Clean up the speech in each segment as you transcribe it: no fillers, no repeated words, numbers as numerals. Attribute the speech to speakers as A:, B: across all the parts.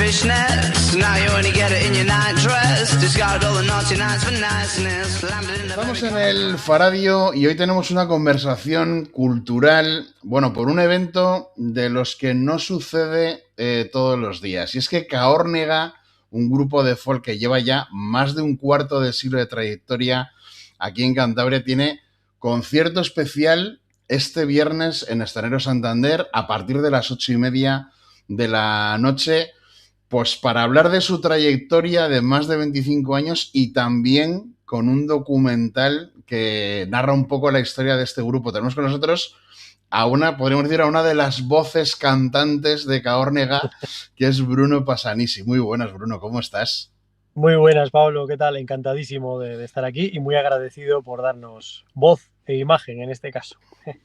A: foolishness. Now you only get it in your night dress. Discard all the naughty nights for niceness.
B: Estamos en el Faradio y hoy tenemos una conversación cultural, bueno, por un evento de los que no sucede todos los días. Y es que Caórnega, un grupo de folk que lleva ya más de un cuarto de siglo de trayectoria aquí en Cantabria, tiene concierto especial este viernes en Estanero Santander a partir de las 8:30 de la noche, pues para hablar de su trayectoria de más de 25 años y también con un documental que narra un poco la historia de este grupo. Tenemos con nosotros a podríamos decir, a una de las voces cantantes de Caórnega, que es Bruno Passanisi. Muy buenas, Bruno, ¿cómo estás?
C: Muy buenas, Pablo, ¿qué tal? Encantadísimo de estar aquí y muy agradecido por darnos voz e imagen en este caso.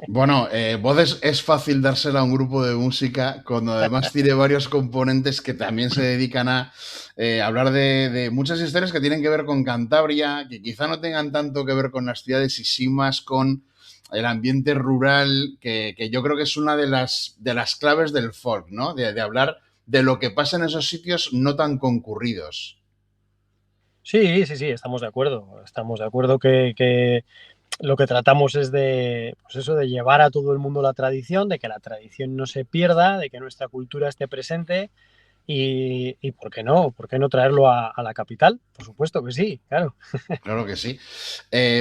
B: Bueno, voz es fácil dársela a un grupo de música cuando además tiene varios componentes que también se dedican a hablar de muchas historias que tienen que ver con Cantabria, que quizá no tengan tanto que ver con las ciudades y sí más con el ambiente rural, que yo creo que es una de las claves del folk, ¿no? De hablar de lo que pasa en esos sitios no tan concurridos.
C: Sí, estamos de acuerdo. Estamos de acuerdo que lo que tratamos es de, pues eso, de llevar a todo el mundo la tradición, de que la tradición no se pierda, de que nuestra cultura esté presente y ¿por qué no? ¿Por qué no traerlo a la capital? Por supuesto que sí, claro.
B: Claro que sí.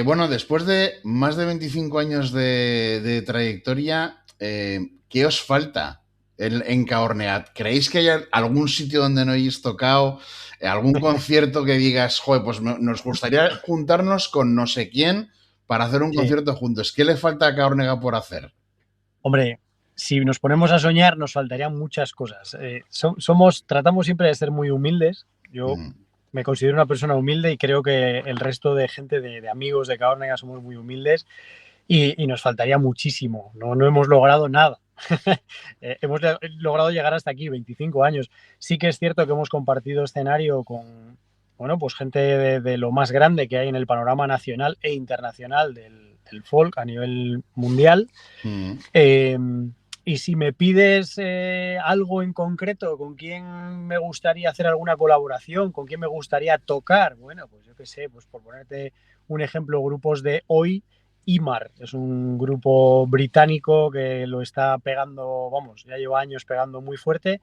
B: Bueno, después de más de 25 años de trayectoria, ¿qué os falta en Caórnega? ¿Creéis que hay algún sitio donde no hayáis tocado? ¿Algún concierto que digas, joder, pues nos gustaría juntarnos con no sé quién para hacer un concierto juntos? ¿Qué le falta a Caórnega por hacer?
C: Hombre, si nos ponemos a soñar, nos faltarían muchas cosas. Tratamos siempre de ser muy humildes. Yo me considero una persona humilde y creo que el resto de gente, de amigos de Caórnega, somos muy humildes y nos faltaría muchísimo. No hemos logrado nada. Hemos logrado llegar hasta aquí, 25 años. Sí que es cierto que hemos compartido escenario con, bueno, pues gente de lo más grande que hay en el panorama nacional e internacional del folk a nivel mundial. Y si me pides algo en concreto, con quién me gustaría hacer alguna colaboración, con quién me gustaría tocar, bueno, pues yo qué sé, pues por ponerte un ejemplo, grupos de hoy, Imar, es un grupo británico que lo está pegando, vamos, ya lleva años pegando muy fuerte.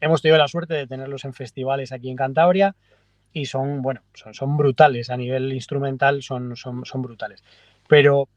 C: Hemos tenido la suerte de tenerlos en festivales aquí en Cantabria y son, bueno, son brutales, a nivel instrumental son brutales. Pero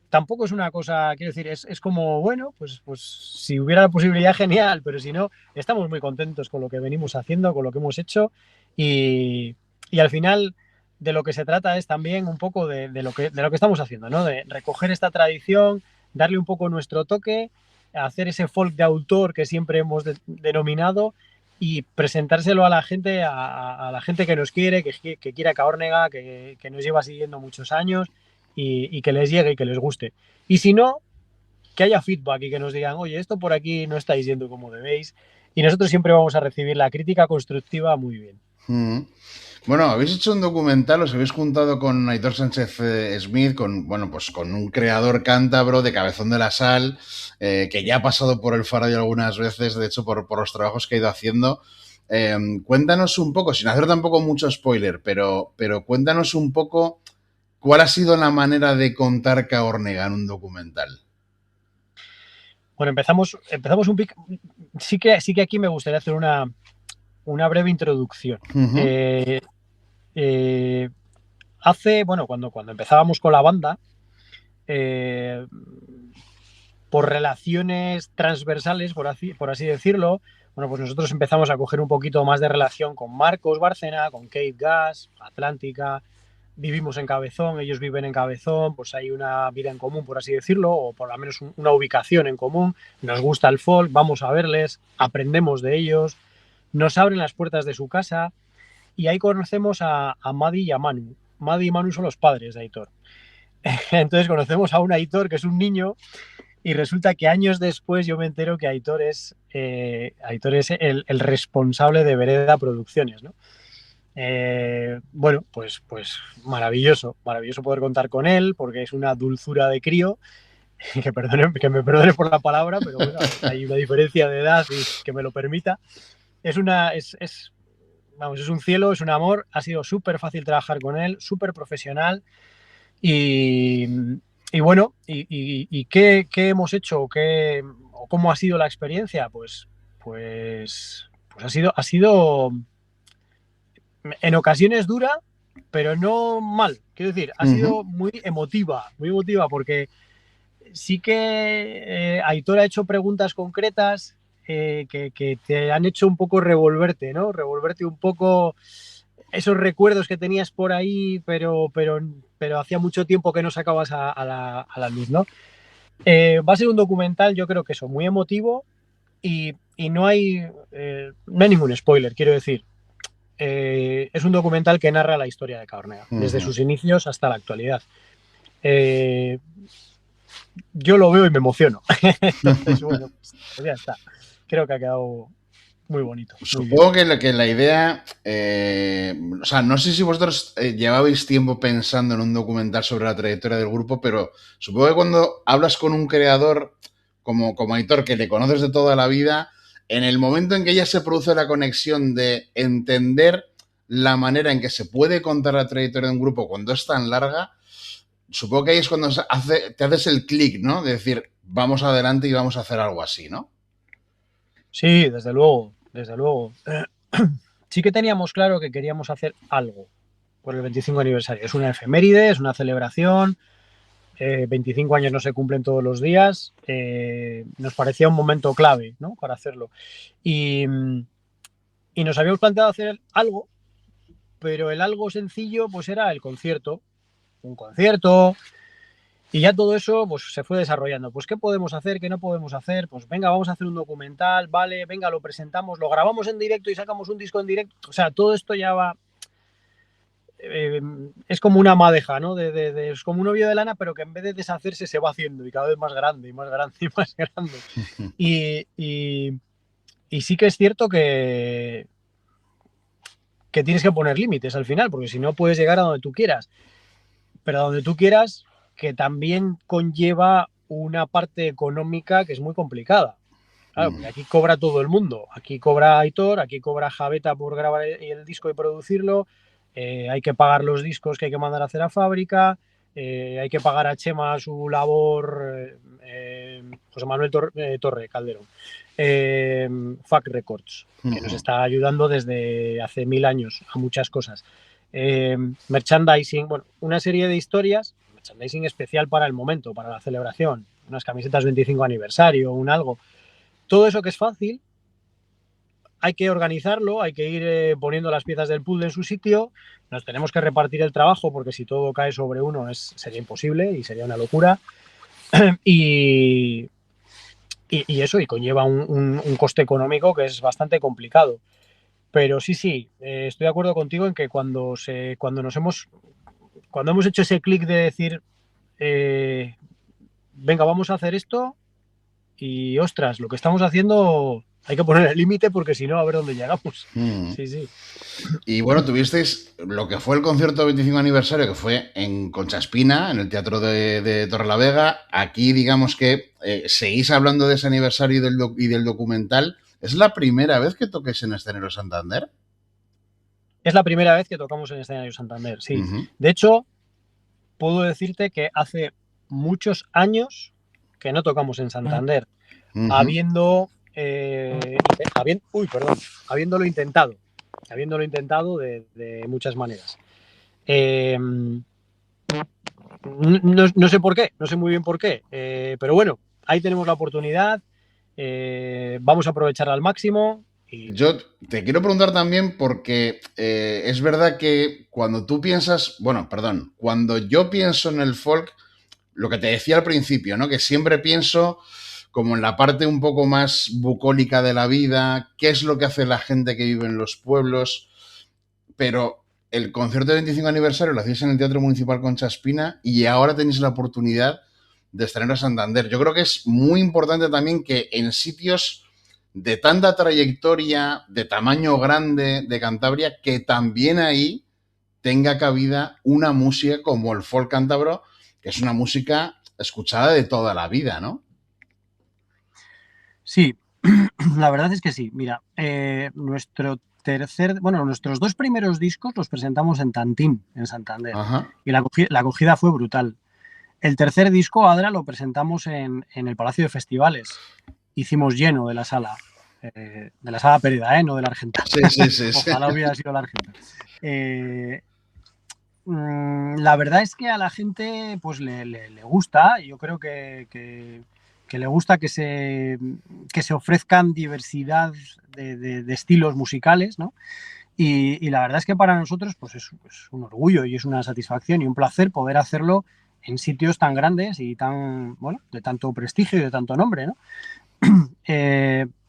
C: tampoco es una cosa, quiero decir, es como, bueno, pues si hubiera la posibilidad, genial, pero si no, estamos muy contentos con lo que venimos haciendo, con lo que hemos hecho y al final de lo que se trata es también un poco de lo que estamos haciendo, ¿no? De recoger esta tradición, darle un poco nuestro toque, hacer ese folk de autor que siempre hemos denominado y presentárselo a la gente, a la gente que nos quiere, que quiere a Caórnega, que nos lleva siguiendo muchos años y que les llegue y que les guste. Y si no, que haya feedback y que nos digan, oye, esto por aquí no estáis yendo como debéis. Y nosotros siempre vamos a recibir la crítica constructiva muy bien.
B: Bueno, habéis hecho un documental, os habéis juntado con Aitor Sánchez Smith, con un creador cántabro de Cabezón de la Sal, que ya ha pasado por el Faradio algunas veces, de hecho, por los trabajos que ha ido haciendo. Cuéntanos un poco, sin hacer tampoco mucho spoiler, pero cuéntanos un poco cuál ha sido la manera de contar Caórnega en un documental.
C: Bueno, empezamos un pic. Sí que aquí me gustaría hacer una breve introducción. Cuando empezábamos con la banda, por relaciones transversales, por así decirlo, bueno, pues nosotros empezamos a coger un poquito más de relación con Marcos Bárcena, con Kate Gas, Atlántica. Vivimos en Cabezón, ellos viven en Cabezón, pues hay una vida en común, por así decirlo, o por lo menos una ubicación en común. Nos gusta el folk, vamos a verles, aprendemos de ellos, nos abren las puertas de su casa y ahí conocemos a Madi y a Manu. Madi y Manu son los padres de Aitor. Entonces conocemos a un Aitor que es un niño y resulta que años después yo me entero que Aitor es el responsable de Vereda Producciones, ¿no? Bueno, pues maravilloso poder contar con él porque es una dulzura de crío, que me perdone por la palabra, pero bueno, hay una diferencia de edad y que me lo permita. vamos, es un cielo, es un amor. Ha sido súper fácil trabajar con él, súper profesional. Y, y bueno, ¿qué hemos hecho? ¿O cómo ha sido la experiencia? Pues ha sido en ocasiones dura, pero no mal. Quiero decir, ha sido muy emotiva, porque sí que Aitor ha hecho preguntas concretas que te han hecho un poco revolverte, ¿no? Revolverte un poco esos recuerdos que tenías por ahí, pero hacía mucho tiempo que no sacabas a la luz, ¿no? Va a ser un documental, yo creo que eso, muy emotivo y no hay ningún spoiler, quiero decir. Es un documental que narra la historia de Caornega, desde sus inicios hasta la actualidad. Yo lo veo y me emociono. Entonces, bueno, pues ya está. Creo que ha quedado muy bonito.
B: Supongo que la idea, o sea, no sé si vosotros llevabais tiempo pensando en un documental sobre la trayectoria del grupo, pero supongo que cuando hablas con un creador como Aitor, que le conoces de toda la vida, en el momento en que ya se produce la conexión de entender la manera en que se puede contar la trayectoria de un grupo cuando es tan larga, supongo que ahí es cuando te haces el clic, ¿no? De decir, vamos adelante y vamos a hacer algo así, ¿no?
C: Sí, desde luego, desde luego. Sí que teníamos claro que queríamos hacer algo por el 25 aniversario. Es una efeméride, es una celebración. 25 años no se cumplen todos los días. Nos parecía un momento clave, ¿no? Para hacerlo. Y nos habíamos planteado hacer algo, pero el algo sencillo pues era el concierto. Un concierto. Y ya todo eso pues, se fue desarrollando. Pues, ¿qué podemos hacer? ¿Qué no podemos hacer? Pues, venga, vamos a hacer un documental, vale, venga, lo presentamos, lo grabamos en directo y sacamos un disco en directo. O sea, todo esto ya va... es como una madeja, ¿no? Es como un novio de lana, pero que en vez de deshacerse se va haciendo y cada vez más grande y más grande y más grande. Y sí que es cierto que tienes que poner límites al final, porque si no puedes llegar a donde tú quieras. Pero a donde tú quieras, que también conlleva una parte económica que es muy complicada. Claro, porque aquí cobra todo el mundo. Aquí cobra Aitor, aquí cobra Javeta por grabar el disco y producirlo. Hay que pagar los discos que hay que mandar a hacer a fábrica. Hay que pagar a Chema su labor, José Manuel Torre Calderón. FAC Records, que nos está ayudando desde hace 1000 años a muchas cosas. Merchandising, bueno, una serie de historias, merchandising especial para el momento, para la celebración, unas camisetas 25 aniversario, un algo. Todo eso que es fácil, hay que organizarlo, hay que ir poniendo las piezas del puzzle en su sitio, nos tenemos que repartir el trabajo porque si todo cae sobre uno sería imposible y sería una locura. Y eso, y conlleva un coste económico que es bastante complicado. Pero sí, estoy de acuerdo contigo en que cuando hemos hecho ese clic de decir, venga, vamos a hacer esto y, ostras, lo que estamos haciendo hay que poner el límite porque si no, a ver dónde llegamos. Sí.
B: Y bueno, tuvisteis lo que fue el concierto 25 aniversario, que fue en Concha Espina, en el Teatro de Torrelavega. Aquí, digamos que seguís hablando de ese aniversario y del documental. ¿Es la primera vez que toquéis en Escenario Santander?
C: Es la primera vez que tocamos en Escenario Santander, sí. De hecho, puedo decirte que hace muchos años que no tocamos en Santander, habiéndolo intentado de muchas maneras. No sé por qué, no sé muy bien por qué, pero bueno, ahí tenemos la oportunidad, vamos a aprovecharla al máximo.
B: Yo te quiero preguntar también porque es verdad que cuando cuando yo pienso en el folk, lo que te decía al principio, ¿no? Que siempre pienso como en la parte un poco más bucólica de la vida, qué es lo que hace la gente que vive en los pueblos, pero el concierto de 25 aniversario lo hacéis en el Teatro Municipal Concha Espina y ahora tenéis la oportunidad de estrenar a Santander. Yo creo que es muy importante también que en sitios de tanta trayectoria, de tamaño grande de Cantabria, que también ahí tenga cabida una música como el folk cántabro, que es una música escuchada de toda la vida, ¿no?
C: Sí, La verdad es que sí. Mira, nuestros 2 primeros discos los presentamos en Tantín, en Santander,
B: Ajá.
C: y la acogida fue brutal. El tercer disco, Adra, lo presentamos en el Palacio de Festivales. Hicimos lleno de la sala Périda, no de la Argenta.
B: Sí, sí, sí, sí.
C: Ojalá hubiera sido la Argenta. La verdad es que a la gente pues le gusta. Yo creo que le gusta que se ofrezcan diversidad de estilos musicales, ¿no? Y la verdad es que para nosotros pues es un orgullo y es una satisfacción y un placer poder hacerlo en sitios tan grandes y tan, bueno, de tanto prestigio y de tanto nombre, ¿no?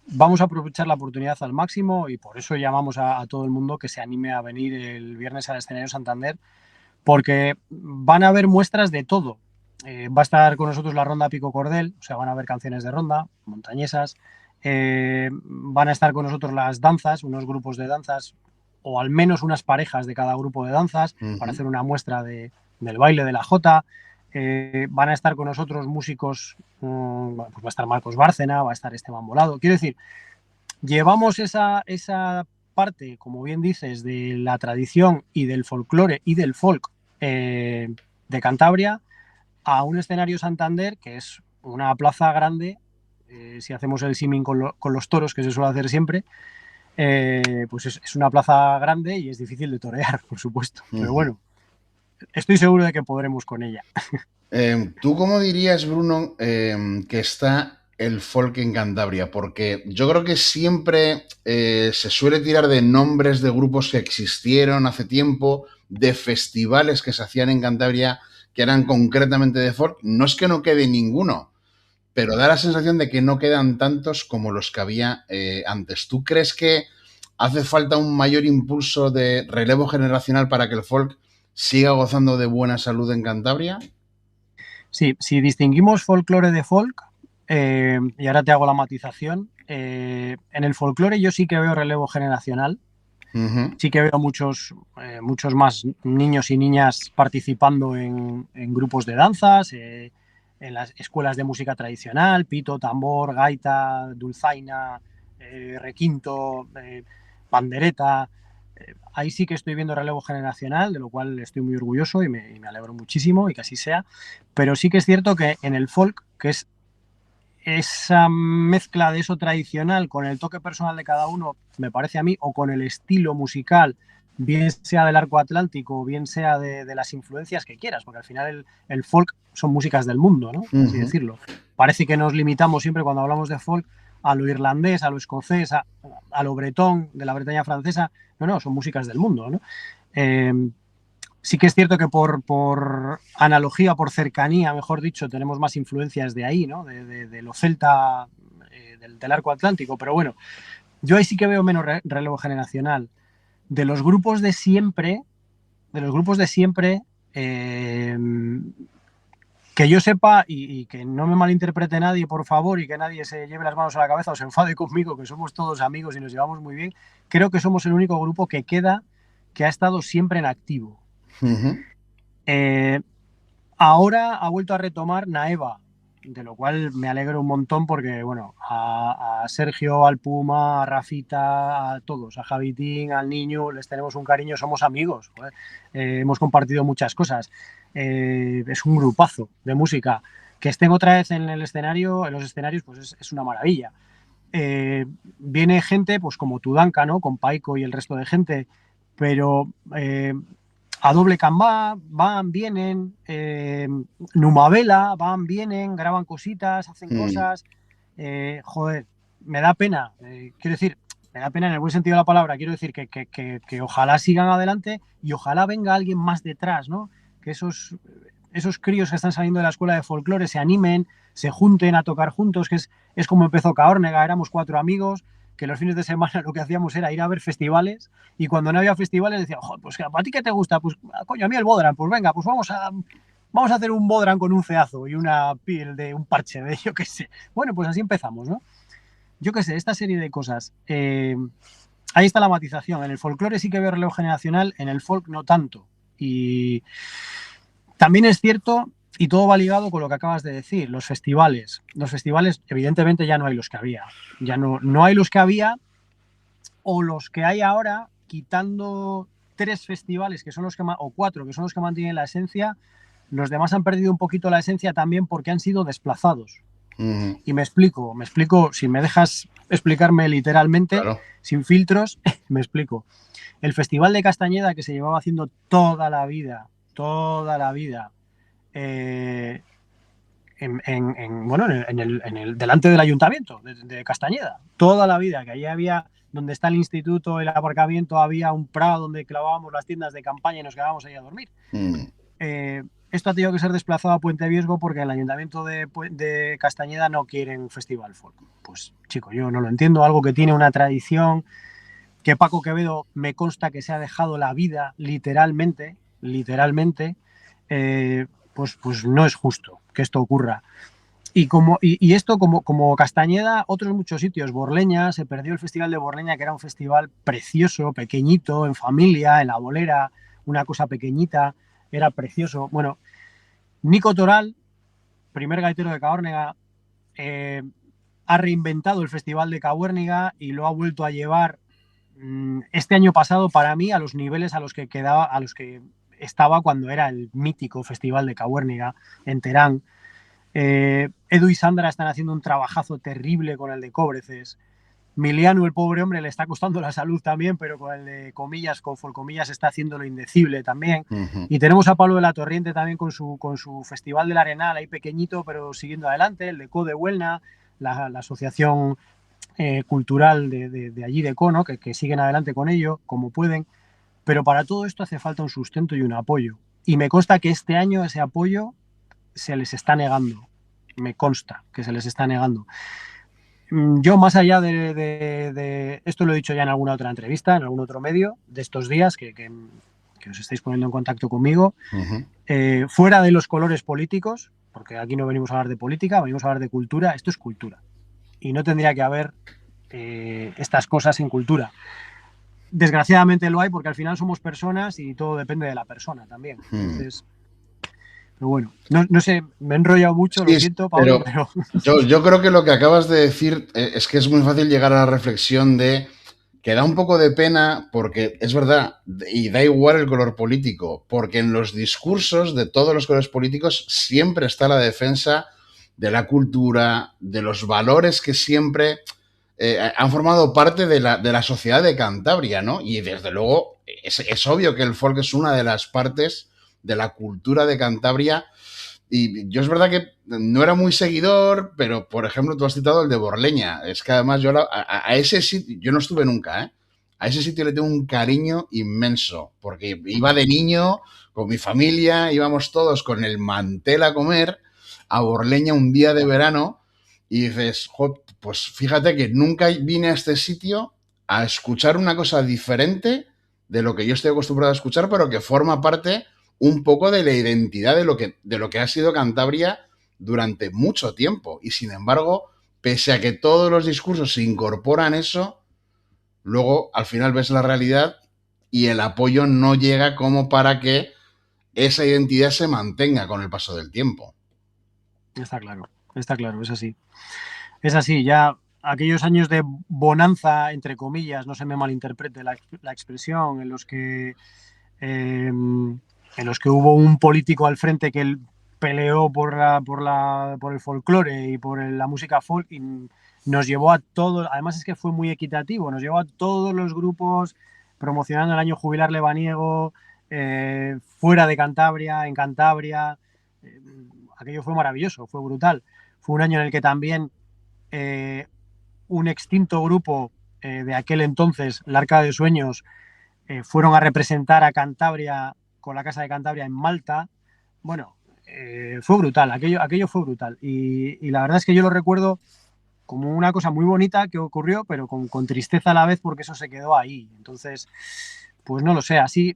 C: Vamos a aprovechar la oportunidad al máximo y por eso llamamos a todo el mundo que se anime a venir el viernes al escenario Santander, porque van a haber muestras de todo. Va a estar con nosotros la Ronda Pico Cordel, o sea, van a haber canciones de ronda, montañesas, van a estar con nosotros las danzas, unos grupos de danzas, o al menos unas parejas de cada grupo de danzas, para hacer una muestra del baile de la jota. Van a estar con nosotros músicos, pues va a estar Marcos Bárcena, va a estar Esteban Volado. Quiero decir, llevamos esa parte, como bien dices, de la tradición y del folclore y del folk de Cantabria a un escenario Santander, que es una plaza grande, si hacemos el símil con los toros, que se suele hacer siempre, pues es una plaza grande y es difícil de torear, por supuesto. Pero bueno, estoy seguro de que podremos con ella.
B: ¿Tú cómo dirías, Bruno, que está el folk en Cantabria? Porque yo creo que siempre se suele tirar de nombres de grupos que existieron hace tiempo, de festivales que se hacían en Cantabria que eran concretamente de folk. No es que no quede ninguno, pero da la sensación de que no quedan tantos como los que había antes. ¿Tú crees que hace falta un mayor impulso de relevo generacional para que el folk siga gozando de buena salud en Cantabria?
C: Sí, si distinguimos folclore de folk, y ahora te hago la matización, en el folclore yo sí que veo relevo generacional, sí que veo muchos más niños y niñas participando en grupos de danzas, en las escuelas de música tradicional, pito, tambor, gaita, dulzaina, requinto, pandereta. Ahí sí que estoy viendo relevo generacional, de lo cual estoy muy orgulloso y me alegro muchísimo y que así sea. Pero sí que es cierto que en el folk, que es esa mezcla de eso tradicional con el toque personal de cada uno, me parece a mí, o con el estilo musical, bien sea del arco atlántico o bien sea de las influencias que quieras, porque al final el folk son músicas del mundo, ¿no? Por así decirlo. Parece que nos limitamos siempre cuando hablamos de folk a lo irlandés, a lo escocés, a lo bretón, de la Bretaña francesa. No, son músicas del mundo, ¿no? Sí que es cierto que por analogía, por cercanía, mejor dicho, tenemos más influencias de ahí, ¿no? De lo celta, del arco atlántico, pero bueno, yo ahí sí que veo menos relevo generacional. De los grupos de siempre, que yo sepa y que no me malinterprete nadie, por favor, y que nadie se lleve las manos a la cabeza o se enfade conmigo, que somos todos amigos y nos llevamos muy bien, creo que somos el único grupo que ha estado siempre en activo. Ahora ha vuelto a retomar Naeva, de lo cual me alegro un montón porque, bueno, a Sergio, al Puma, a Rafita, a todos, a Javitín, al Niño, les tenemos un cariño, somos amigos, hemos compartido muchas cosas. Es un grupazo de música. Que estén otra vez en los escenarios, pues es una maravilla. Viene gente, pues como Tudanka, ¿no? Con Paiko y el resto de gente, pero a doble cambá, van, vienen, Numavela, van, vienen, graban cositas, hacen cosas. Joder, me da pena, quiero decir, me da pena en el buen sentido de la palabra, quiero decir que ojalá sigan adelante y ojalá venga alguien más detrás, ¿no? Que esos críos que están saliendo de la escuela de folclore se animen, se junten a tocar juntos, que es como empezó Caórnega, éramos 4 amigos, que los fines de semana lo que hacíamos era ir a ver festivales y cuando no había festivales decía, pues ¿a ti qué te gusta? Pues coño, a mí el Bodran, pues venga, pues vamos a hacer un Bodran con un ceazo y una piel de un parche de yo qué sé. Bueno, pues así empezamos, ¿no? Yo qué sé, esta serie de cosas. Ahí está la matización. En el folclore sí que veo relevo generacional, en el folk no tanto. Y también es cierto, Y todo va ligado con lo que acabas de decir, los festivales. Los festivales, evidentemente, ya no hay los que había. Ya no hay los que había, o los que hay ahora, quitando 3 festivales que son los que o 4 que son los que mantienen la esencia, los demás han perdido un poquito la esencia también porque han sido desplazados. Y me explico, si me dejas explicarme literalmente,
B: claro,
C: sin filtros, me explico. El Festival de Castañeda, que se llevaba haciendo toda la vida, delante del ayuntamiento de Castañeda, toda la vida, que allí había, donde está el instituto, el aparcamiento, había un prado donde clavábamos las tiendas de campaña y nos quedábamos ahí a dormir. Esto ha tenido que ser desplazado a Puente Viesgo porque el ayuntamiento de Castañeda no quiere un festival folk. Pues chico, yo no lo entiendo, algo que tiene una tradición, que Paco Quevedo me consta que se ha dejado la vida literalmente, pues no es justo que esto ocurra. Y esto como Castañeda, otros muchos sitios. Borleña, se perdió el Festival de Borleña, que era un festival precioso, pequeñito, en familia, en la bolera, una cosa pequeñita, era precioso. Bueno, Nico Toral, primer gaitero de Caórnega, ha reinventado el Festival de Cabuérniga y lo ha vuelto a llevar este año pasado, para mí, a los niveles a los que estaba cuando era el mítico Festival de Cabuérniga en Terán. Edu y Sandra están haciendo un trabajazo terrible con el de Cobreces. Miliano, el pobre hombre, le está costando la salud también, pero con el de Comillas, con Folcomillas, está haciendo lo indecible también. Y tenemos a Pablo de la Torriente también con su Festival del Arenal, ahí pequeñito, pero siguiendo adelante, el de Co de Huelna, la asociación cultural de allí de Co, ¿no? que siguen adelante con ello, como pueden. Pero para todo esto hace falta un sustento y un apoyo. Y me consta que este año ese apoyo se les está negando. Me consta que se les está negando. Yo, más allá de esto, lo he dicho ya en alguna otra entrevista, en algún otro medio de estos días que os estáis poniendo en contacto conmigo, fuera de los colores políticos, porque aquí no venimos a hablar de política, venimos a hablar de cultura. Esto es cultura y no tendría que haber estas cosas en cultura. Desgraciadamente lo hay porque al final somos personas y todo depende de la persona también. Entonces, pero bueno, no sé, me he enrollado mucho, lo siento, Pablo, pero...
B: Yo creo que lo que acabas de decir es que es muy fácil llegar a la reflexión de que da un poco de pena porque es verdad, y da igual el color político, porque en los discursos de todos los colores políticos siempre está la defensa de la cultura, de los valores que siempre han formado parte de la sociedad de Cantabria, ¿no? Y desde luego es obvio que el folk es una de las partes de la cultura de Cantabria. Y yo es verdad que no era muy seguidor, pero por ejemplo tú has citado el de Borleña. Es que además yo a ese sitio, yo no estuve nunca, ¿eh? A ese sitio le tengo un cariño inmenso, porque iba de niño con mi familia, íbamos todos con el mantel a comer a Borleña un día de verano y dices, pues fíjate que nunca vine a este sitio a escuchar una cosa diferente de lo que yo estoy acostumbrado a escuchar, pero que forma parte un poco de la identidad de lo que ha sido Cantabria durante mucho tiempo. Y sin embargo, pese a que todos los discursos se incorporan eso, luego al final ves la realidad y el apoyo no llega como para que esa identidad se mantenga con el paso del tiempo.
C: Está claro, es así. Es así, ya aquellos años de bonanza, entre comillas, no se me malinterprete la expresión, en los que hubo un político al frente que peleó por el folclore y por la música folk y nos llevó a todos, además es que fue muy equitativo, nos llevó a todos los grupos promocionando el año jubilar lebaniego, fuera de Cantabria, en Cantabria. Aquello fue maravilloso, fue brutal. Fue un año en el que también un extinto grupo de aquel entonces, la Arca de Sueños, fueron a representar a Cantabria con la Casa de Cantabria en Malta. Bueno, fue brutal, aquello fue brutal. Y la verdad es que yo lo recuerdo como una cosa muy bonita que ocurrió, pero con tristeza a la vez porque eso se quedó ahí. Entonces, pues no lo sé, así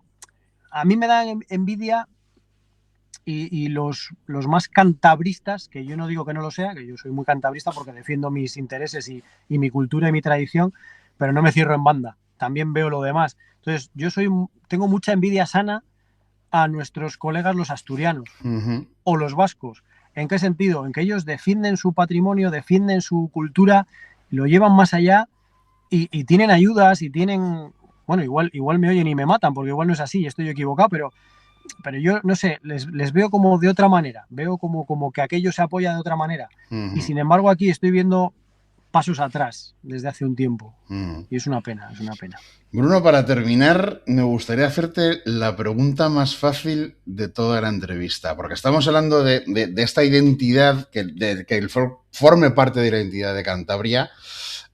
C: a mí me da envidia y los más cantabristas, que yo no digo que no lo sea, que yo soy muy cantabrista porque defiendo mis intereses y mi cultura y mi tradición, pero no me cierro en banda, también veo lo demás. Entonces, tengo mucha envidia sana a nuestros colegas los asturianos o los vascos. ¿En qué sentido? En que ellos defienden su patrimonio, defienden su cultura, lo llevan más allá y tienen ayudas y tienen... Bueno, igual me oyen y me matan, porque igual no es así, estoy equivocado, pero yo, no sé, les veo como de otra manera, veo como que aquello se apoya de otra manera. Y sin embargo aquí estoy viendo pasos atrás desde hace un tiempo. Y es una pena, es una pena.
B: Bruno, para terminar, me gustaría hacerte la pregunta más fácil de toda la entrevista, porque estamos hablando de esta identidad, que el folk forme parte de la identidad de Cantabria.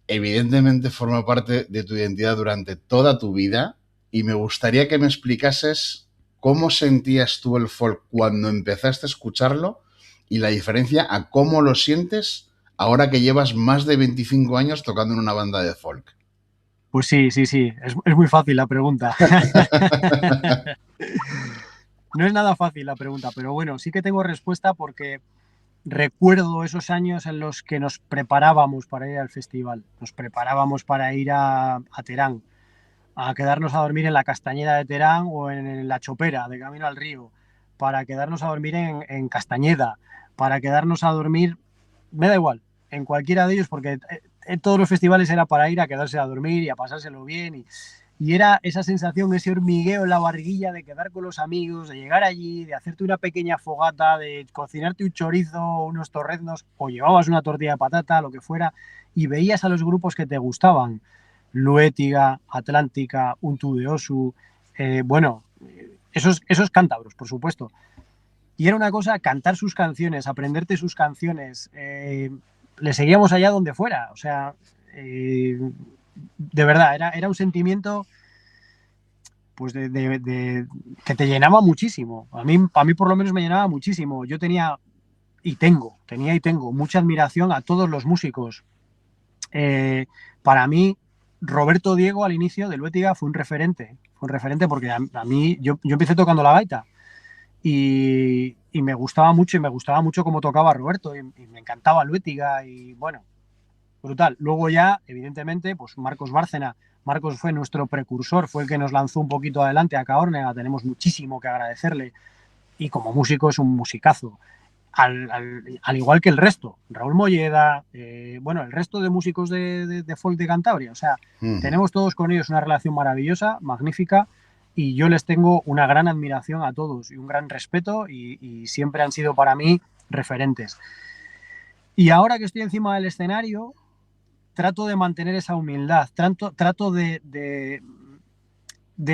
B: Evidentemente forma parte de tu identidad durante toda tu vida, y me gustaría que me explicases cómo sentías tú el folk cuando empezaste a escucharlo y la diferencia a cómo lo sientes ahora que llevas más de 25 años tocando en una banda de folk.
C: Pues sí, es muy fácil la pregunta. No es nada fácil la pregunta, pero bueno, sí que tengo respuesta porque recuerdo esos años en los que nos preparábamos para ir al festival, nos preparábamos para ir a Terán, a quedarnos a dormir en la Castañeda de Terán o en la Chopera de Camino al Río, para quedarnos a dormir en Castañeda, para quedarnos a dormir, me da igual, en cualquiera de ellos, porque en todos los festivales era para ir a quedarse a dormir y a pasárselo bien, y era esa sensación, ese hormigueo en la barriguilla de quedar con los amigos, de llegar allí, de hacerte una pequeña fogata, de cocinarte un chorizo, unos torreznos, o llevabas una tortilla de patata, lo que fuera, y veías a los grupos que te gustaban. Luétiga, Atlántica, Untu de Osu, bueno, esos cántabros, por supuesto. Y era una cosa, cantar sus canciones, aprenderte sus canciones, le seguíamos allá donde fuera, o sea, de verdad, era un sentimiento pues que te llenaba muchísimo. A mí por lo menos me llenaba muchísimo. Yo tenía y tengo mucha admiración a todos los músicos. Para mí, Roberto Diego al inicio de Luétiga fue un referente porque a mí, yo empecé tocando la gaita y me gustaba mucho cómo tocaba Roberto y me encantaba Luétiga y bueno, brutal. Luego ya, evidentemente, pues Marcos Bárcena. Marcos fue nuestro precursor, fue el que nos lanzó un poquito adelante a Caórnega, tenemos muchísimo que agradecerle y como músico es un musicazo. Al igual que el resto, Raúl Molleda, bueno, el resto de músicos de folk de Cantabria, o sea, tenemos todos con ellos una relación maravillosa, magnífica, y yo les tengo una gran admiración a todos y un gran respeto y siempre han sido para mí referentes. Y ahora que estoy encima del escenario, trato de mantener esa humildad, trato de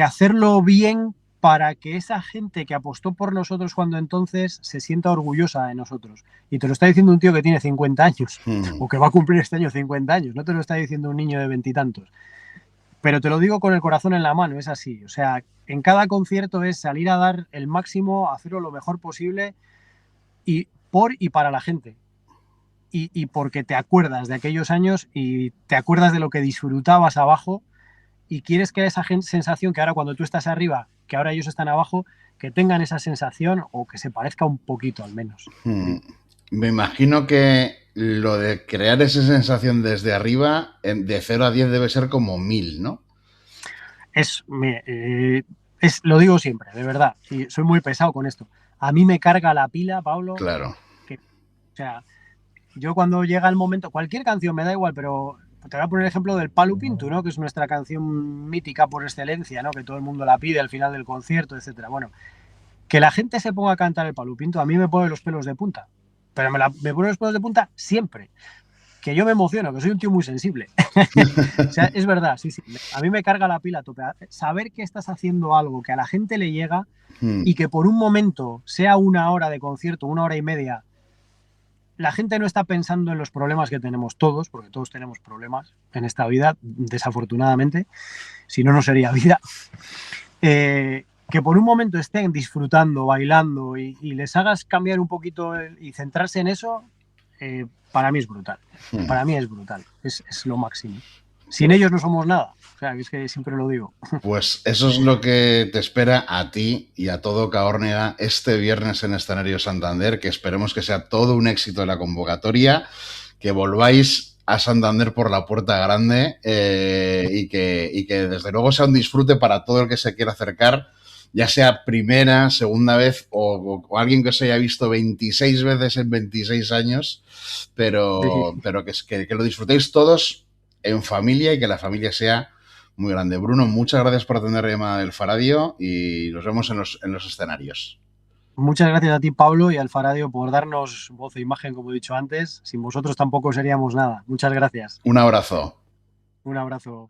C: hacerlo bien para que esa gente que apostó por nosotros cuando entonces se sienta orgullosa de nosotros. Y te lo está diciendo un tío que tiene 50 años, o que va a cumplir este año 50 años, no te lo está diciendo un niño de 20 y tantos. Pero te lo digo con el corazón en la mano, es así. O sea, en cada concierto es salir a dar el máximo, hacerlo lo mejor posible y por y para la gente. Y porque te acuerdas de aquellos años y te acuerdas de lo que disfrutabas abajo y quieres que esa sensación que ahora cuando tú estás arriba, que ahora ellos están abajo, que tengan esa sensación o que se parezca un poquito al menos.
B: Me imagino que lo de crear esa sensación desde arriba, de 0 a 10 debe ser como 1000, ¿no?
C: Lo digo siempre, de verdad, y soy muy pesado con esto. A mí me carga la pila, Pablo.
B: Claro.
C: O sea, yo cuando llega el momento, cualquier canción me da igual, pero te voy a poner el ejemplo del Palu Pintu, ¿no? Que es nuestra canción mítica por excelencia, ¿no? Que todo el mundo la pide al final del concierto, etcétera. Bueno, que la gente se ponga a cantar el Palu Pintu a mí me pone los pelos de punta, pero me pone los pelos de punta siempre. Que yo me emociono, que soy un tío muy sensible. O sea, es verdad, sí. A mí me carga la pila a tope. Saber que estás haciendo algo que a la gente le llega y que por un momento, sea 1 hora de concierto, 1 hora y media, la gente no está pensando en los problemas que tenemos todos, porque todos tenemos problemas en esta vida, desafortunadamente, si no, no sería vida. Que por un momento estén disfrutando, bailando y les hagas cambiar un poquito y centrarse en eso, para mí es brutal. Para mí es brutal, es lo máximo. Sin ellos no somos nada. O sea, es que siempre lo digo.
B: Pues eso es lo que te espera a ti y a todo Caórnega este viernes en Escenario Santander, que esperemos que sea todo un éxito la convocatoria, que volváis a Santander por la puerta grande y que desde luego sea un disfrute para todo el que se quiera acercar ya sea primera, segunda vez o alguien que os haya visto 26 veces en 26 años, pero que lo disfrutéis todos en familia y que la familia sea muy grande. Bruno, muchas gracias por atender la llamada del Faradio y nos vemos en los escenarios.
C: Muchas gracias a ti, Pablo, y al Faradio por darnos voz e imagen, como he dicho antes. Sin vosotros tampoco seríamos nada. Muchas gracias.
B: Un abrazo.
C: Un abrazo.